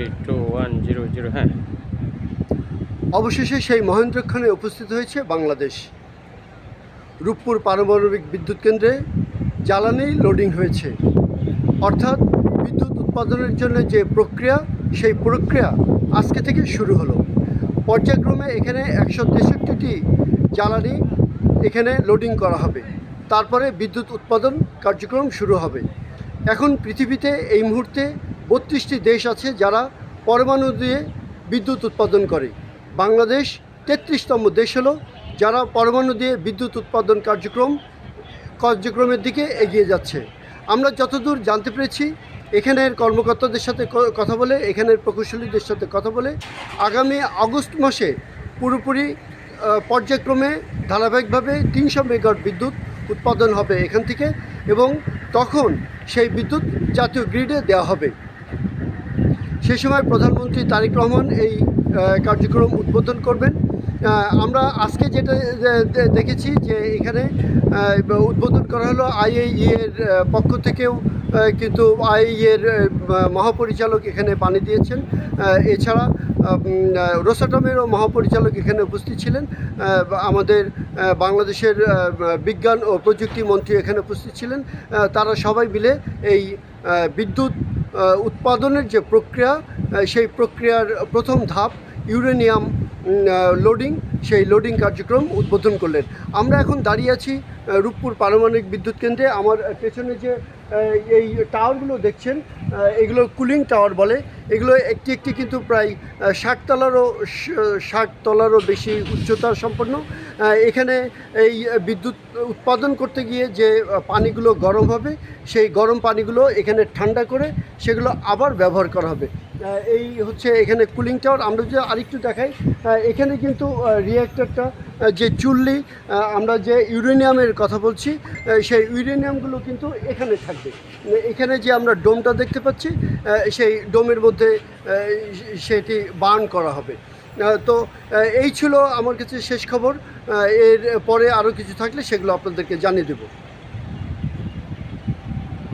32100 হ্যাঁ। অবশেষে সেই মহেন্দ্রক্ষণে উপস্থিত হয়েছে বাংলাদেশ। রূপপুর পারমাণবিক বিদ্যুৎ কেন্দ্রে জ্বালানি লোডিং হয়েছে, অর্থাৎ বিদ্যুৎ উৎপাদনের জন্য যে প্রক্রিয়া, সেই প্রক্রিয়া আজকে থেকে শুরু হলো। পর্যায়ক্রমে এখানে 163টি জ্বালানি এখানে লোডিং করা হবে, তারপরে বিদ্যুৎ উৎপাদন কার্যক্রম শুরু হবে। এখন পৃথিবীতে এই মুহূর্তে 32টি দেশ আছে যারা পরমাণু দিয়ে বিদ্যুৎ উৎপাদন করে। বাংলাদেশ 33তম দেশ হলো যারা পরমাণু দিয়ে বিদ্যুৎ উৎপাদন কার্যক্রমের দিকে এগিয়ে যাচ্ছে। আমরা যতদূর জানতে পেরেছি, এখানের কর্মকর্তাদের সাথে কথা বলে, এখানের প্রকৌশলীদের সাথে কথা বলে, আগামী আগস্ট মাসে পুরোপুরি পর্যায়ক্রমে ধারাবাহিকভাবে 300 মেগাওয়াট বিদ্যুৎ উৎপাদন হবে এখান থেকে, এবং তখন সেই বিদ্যুৎ জাতীয় গ্রিডে দেওয়া হবে। সেই সময় প্রধানমন্ত্রী তারেক রহমান এই কার্যক্রম উদ্বোধন করবেন। আমরা আজকে যেটা দেখেছি যে এখানে উদ্বোধন করা হলো IAEA এর পক্ষ থেকেও, কিন্তু IAEA এর মহাপরিচালক এখানে পানি দিয়েছেন। এছাড়া রোসাটমেরও মহাপরিচালক এখানে উপস্থিত ছিলেন। আমাদের বাংলাদেশের বিজ্ঞান ও প্রযুক্তি মন্ত্রী এখানে উপস্থিত ছিলেন। তারা সবাই মিলে এই বিদ্যুৎ উৎপাদনের যে প্রক্রিয়া, সেই প্রক্রিয়ার প্রথম ধাপ ইউরেনিয়াম লোডিং, সেই লোডিং কার্যক্রম উদ্বোধন করলেন। আমরা এখন দাঁড়িয়ে আছি রূপপুর পারমাণবিক বিদ্যুৎ কেন্দ্রে। আমার পেছনে যে এই টাওয়ারগুলো দেখছেন, এগুলো কুলিং টাওয়ার বলে। এগুলো একটি একটি কিন্তু প্রায় 60 তলারও বেশি উচ্চতা সম্পন্ন। এখানে এই বিদ্যুৎ উৎপাদন করতে গিয়ে যে পানিগুলো গরম হবে, সেই গরম পানিগুলো এখানে ঠান্ডা করে সেগুলো আবার ব্যবহার করা হবে। এই হচ্ছে এখানে কুলিং টাওয়ার। আমরা যদি আরেকটু দেখাই, এখানে কিন্তু রিঅ্যাক্টরটা, যে চুল্লি, আমরা যে ইউরেনিয়ামের কথা বলছি, সেই ইউরেনিয়ামগুলো কিন্তু এখানে থাকবে। এখানে যে আমরা ডোমটা দেখতে পাচ্ছি, সেই ডোমের মধ্যে সেটি বার্ন করা হবে। তো এই ছিল আমার কাছে শেষ খবর। এর পরে আরও কিছু থাকলে সেগুলো আপনাদেরকে জানিয়ে দেব।